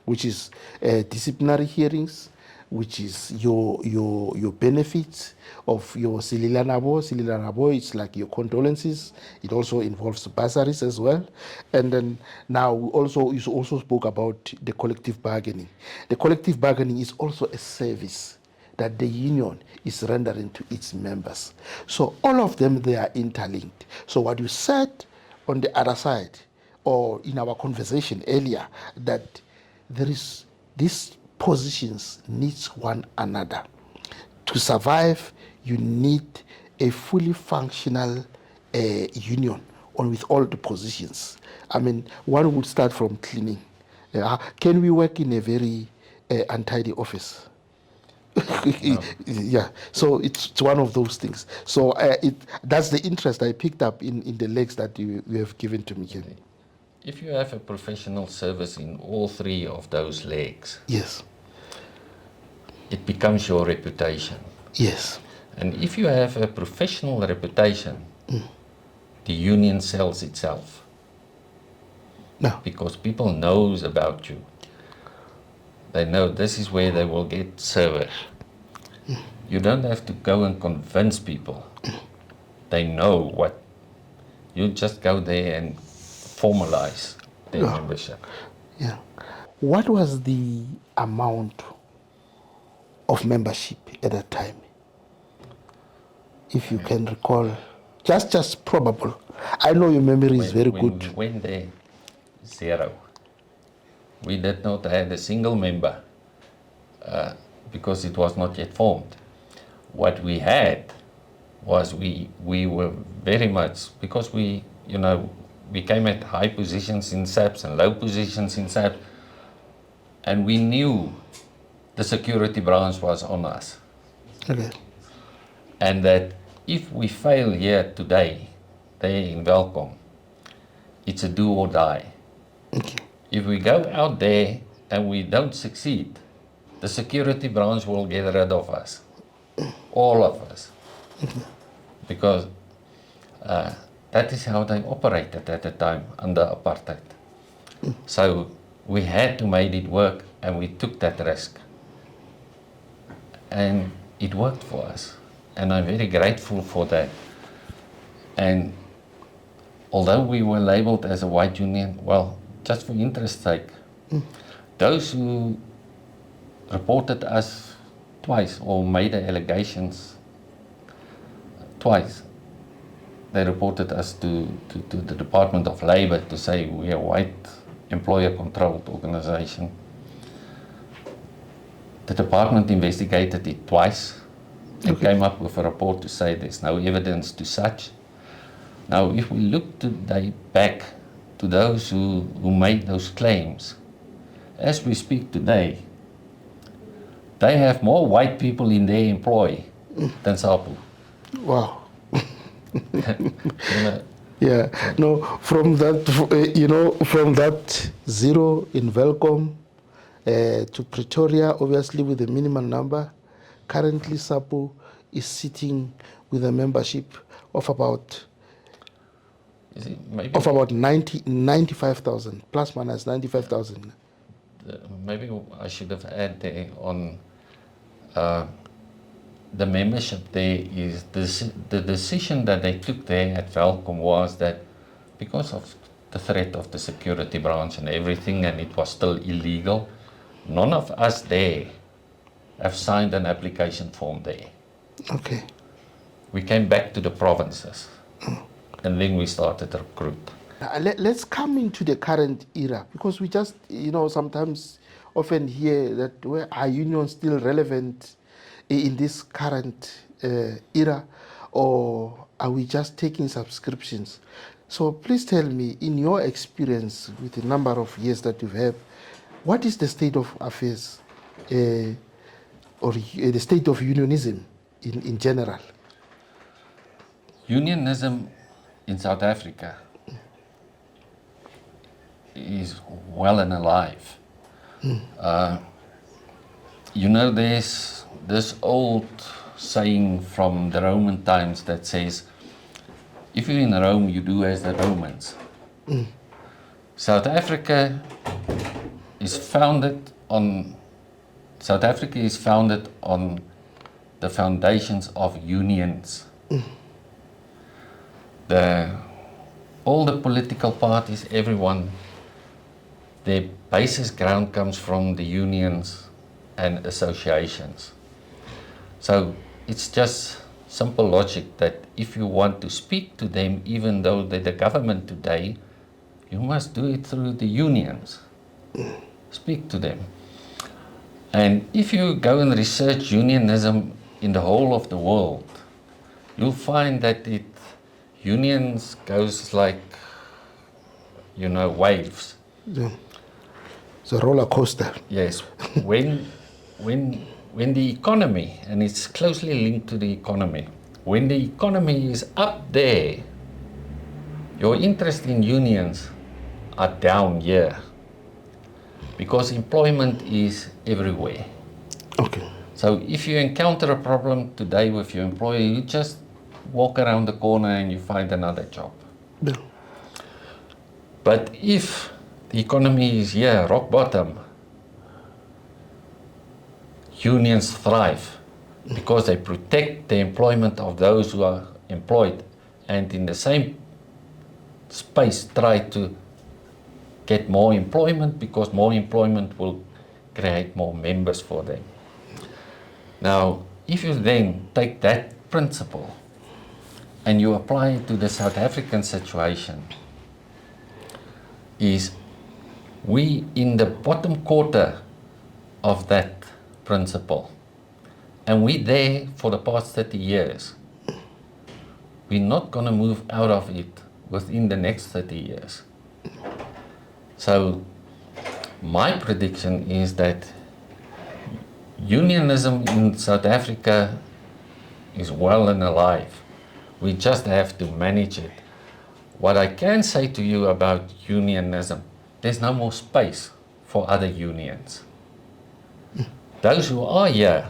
which is disciplinary hearings, which is your benefits of your Sililanabo. Sililanabo, it's like your condolences. It also involves bursaries as well. And then now you also spoke about the collective bargaining. The collective bargaining is also a service that the union is rendering to its members. So all of them, they are interlinked. So what you said on the other side, or in our conversation earlier, that there is these positions needs one another. To survive, you need a fully functional union on with all the positions. I mean, one would start from cleaning. Can we work in a very untidy office? No. Yeah, so it's one of those things. So that's the interest I picked up in the legs that you have given to me here. If you have a professional service in all three of those legs, yes, it becomes your reputation. Yes. And if you have a professional reputation, the union sells itself. No. Because people knows about you. They know this is where they will get service. You don't have to go and convince people. They know what. You just go there and formalize their membership. Yeah. What was the amount of membership at that time? If you can recall, just probable. I know your memory is very good. We went there, 0. We did not have a single member because it was not yet formed. what we had was we were very much, because we came at high positions in SAPs and low positions in SAPs, and we knew the security branch was on us. Okay. And that if we fail here today, there in Welkom, it's a do or die. Okay. If we go out there and we don't succeed, the security branch will get rid of us, all of us, because that is how they operated at the time under apartheid. So we had to make it work, and we took that risk. And it worked for us, and I'm very grateful for that. And although we were labeled as a white union, well, just for interest's sake, those who reported us twice or made the allegations twice, they reported us to the Department of Labor to say we are a white employer-controlled organization. The department investigated it twice and came up with a report to say there's no evidence to such. Now, if we look today back to those who made those claims, as we speak today, they have more white people in their employ than SAPU. Wow. Yeah. No, from that, from that zero in Welkom to Pretoria, obviously with the minimum number, currently SAPU is sitting with a membership of about 95,000, plus minus 95,000. Maybe I should have added there on the membership there is the decision that they took there at Welkom was that because of the threat of the security branch and everything, and it was still illegal, none of us there have signed an application form there. Okay. We came back to the provinces, and then we started to recruit. Let's come into the current era, because we just, sometimes often hear that, where are unions still relevant in this current era, or are we just taking subscriptions? So please tell me, in your experience with the number of years that you have, what is the state of affairs or the state of unionism in general? Unionism in South Africa is well and alive. There's this old saying from the Roman times that says, if you're in Rome, you do as the Romans. South Africa is founded on the foundations of unions. All the political parties, everyone, their basis ground comes from the unions and associations. So it's just simple logic that if you want to speak to them, even though they're the government today, you must do it through the unions. Speak to them. And if you go and research unionism in the whole of the world, you'll find that unions goes like, waves. Yeah. It's a roller coaster. Yes. When the economy, and it's closely linked to the economy, when the economy is up there, your interest in unions are down here, because employment is everywhere. Okay. So if you encounter a problem today with your employer, you just walk around the corner and you find another job. Yeah. But if the economy is here, rock bottom, unions thrive because they protect the employment of those who are employed, and in the same space try to get more employment, because more employment will create more members for them. Now, if you then take that principle and you apply it to the South African situation, is we in the bottom quarter of that principle, And we're there for the past 30 years. We're not going to move out of it within the next 30 years. So my prediction is that unionism in South Africa is well and alive. We just have to manage it. What I can say to you about unionism, there's no more space for other unions. Those who are here,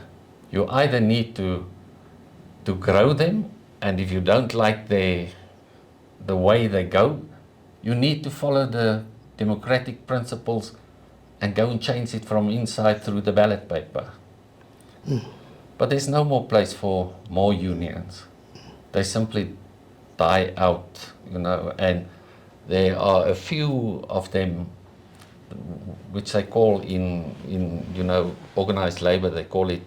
you either need to grow them, and if you don't like the way they go, you need to follow the democratic principles and go and change it from inside through the ballot paper. But there's no more place for more unions. They simply die out, and there are a few of them which they call in organized labor, they call it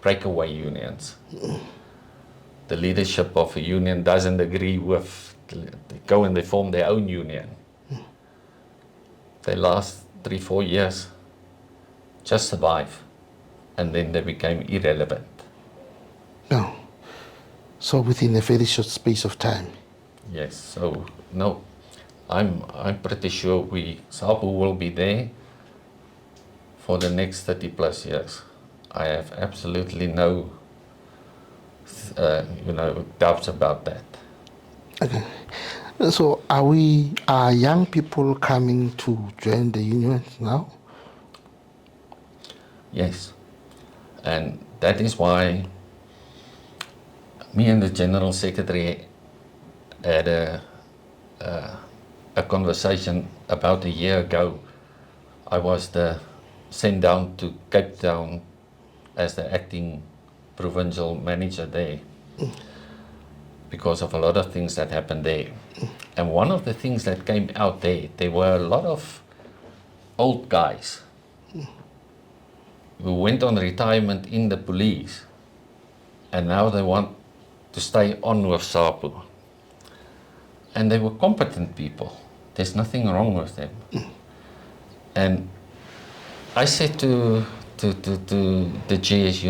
breakaway unions. The leadership of a union doesn't agree with, they go and they form their own union. They last 3-4 years, just survive, and then they became irrelevant. No. So within a very short space of time. Yes, so no, I'm pretty sure SAPU will be there for the next 30 plus years. I have absolutely no doubts about that. Okay. So are young people coming to join the union now? Yes, and that is why me and the General Secretary had a conversation about a year ago. I was sent down to Cape Town as the acting provincial manager there because of a lot of things that happened there. And one of the things that came out there were a lot of old guys who went on retirement in the police, and now they want to stay on with SAPU. And they were competent people. There's nothing wrong with them. And I said to the GS,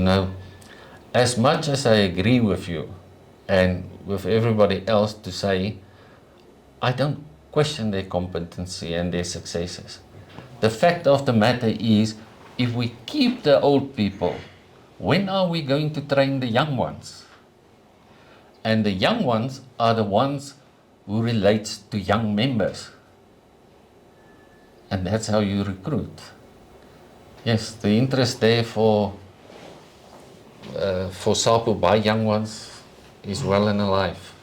as much as I agree with you and with everybody else to say, I don't question their competency and their successes. The fact of the matter is, if we keep the old people, when are we going to train the young ones? And the young ones are the ones who relates to young members. And that's how you recruit. Yes, the interest there for SAPU by young ones is well and alive.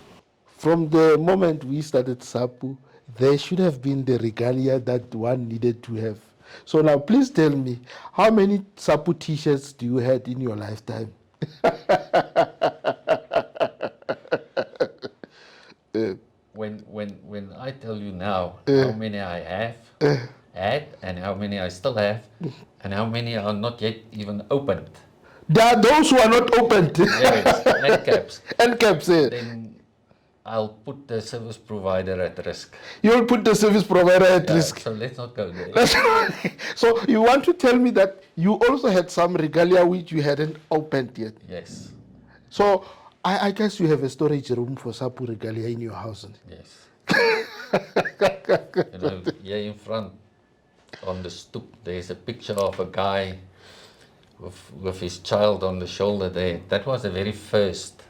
From the moment we started SAPU, there should have been the regalia that one needed to have. So now please tell me, how many SAPU t-shirts do you have in your lifetime? When I tell you now how many I have had and how many I still have and how many are not yet even opened. There are those who are not opened. Yes, and caps. And caps, yeah. Then I'll put the service provider at risk. You'll put the service provider at risk. So let's not go there. So you want to tell me that you also had some regalia which you hadn't opened yet? Yes. So I guess you have a storage room for SAPU regalia in your house. Yes. Here in front on the stoop, there's a picture of a guy with his child on the shoulder there. That was the very first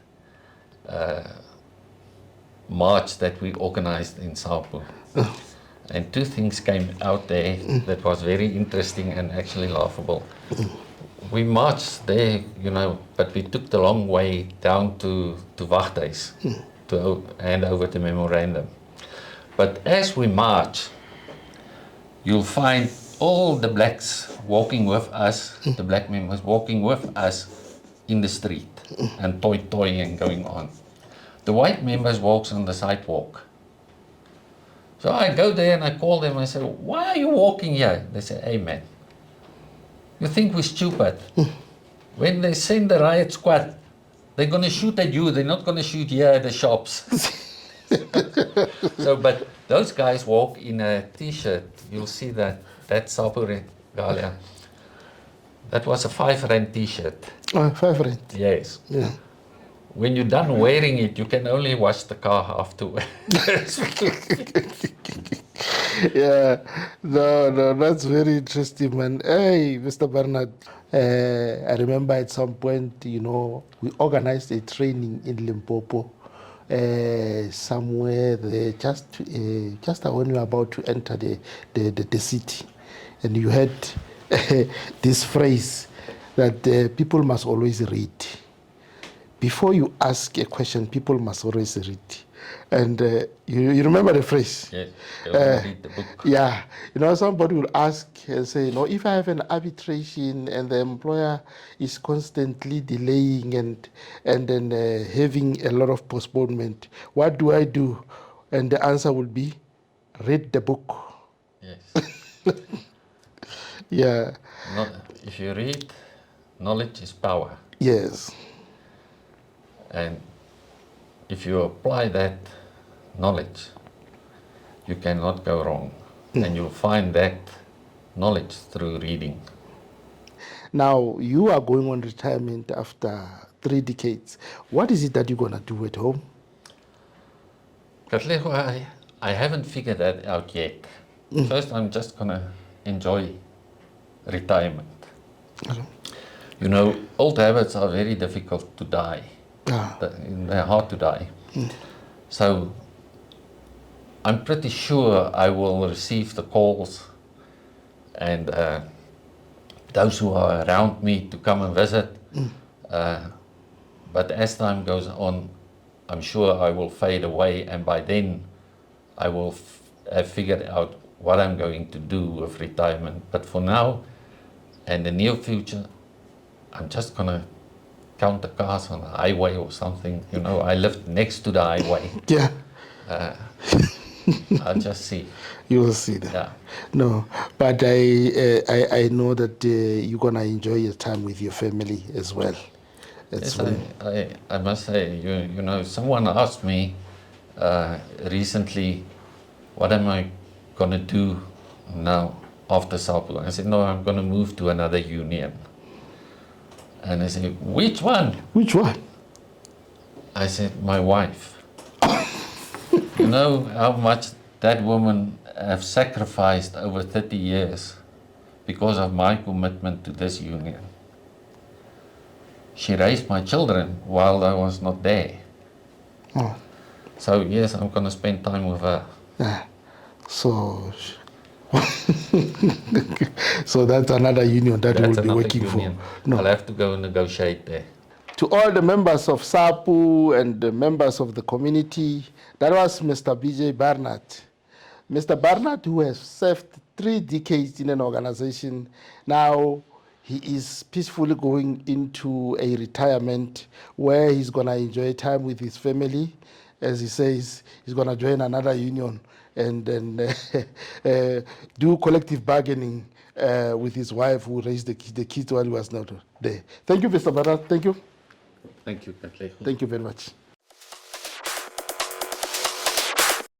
march that we organized in SAPU. And two things came out there that was very interesting and actually laughable. We marched there, but we took the long way down to Waghuis to hand over the memorandum. But as we march, you'll find all the blacks walking with us, the black members walking with us in the street and toy-toying going on. The white members walks on the sidewalk. So I go there and I call them and I say, why are you walking here? They say, hey man, you think we're stupid? When they send the riot squad, they're going to shoot at you, they're not going to shoot here at the shops. But those guys walk in a t-shirt, you'll see that's SAPU regalia. That was a 5 rand t-shirt. Oh, 5 rand. Yes. Yeah. When you're done wearing it, you can only wash the car afterwards. Yeah, no, that's very interesting, man. Hey, Mr. Barnard, I remember at some point, we organized a training in Limpopo, somewhere there, just when we were about to enter the city, and you had this phrase that people must always read. Before you ask a question, people must always read. And you remember the phrase? Yes, go and read the book. Yeah. Somebody will ask and say, if I have an arbitration and the employer is constantly delaying and then having a lot of postponement, what do I do? And the answer will be, read the book. Yes. Yeah. If you read, knowledge is power. Yes. And if you apply that knowledge, you cannot go wrong. And you'll find that knowledge through reading. Now, you are going on retirement after 3 decades. What is it that you're going to do at home? Katlego, I haven't figured that out yet. First, I'm just going to enjoy retirement. Okay. Old habits are very difficult to die. They're hard to die. So I'm pretty sure I will receive the calls and those who are around me to come and visit. But as time goes on, I'm sure I will fade away, and by then I will have figured out what I'm going to do with retirement. But for now, and the near future, I'm just going to count the cars on the highway or something. I live next to the highway. Yeah. I'll just see. You will see that. Yeah. No, but I know that you're going to enjoy your time with your family as well. Yes, I must say, someone asked me recently, what am I going to do now after SAPU? I said, no, I'm going to move to another union. And they said, which one? Which one? I said, my wife. You know how much that woman have sacrificed over 30 years because of my commitment to this union. She raised my children while I was not there. Oh. So yes, I'm going to spend time with her. Yeah. So that's another union that you will be working for. No. I'll have to go and negotiate there. To all the members of SAPU and the members of the community, that was Mr. BJ Barnard. Mr. Barnard, who has served 3 decades in an organization, now he is peacefully going into a retirement where he's going to enjoy time with his family. As he says, he's going to join another union and then do collective bargaining with his wife who raised the kids while he was not there. Thank you, Mr. Barnard. Thank you. Thank you, Katlego. Thank you very much.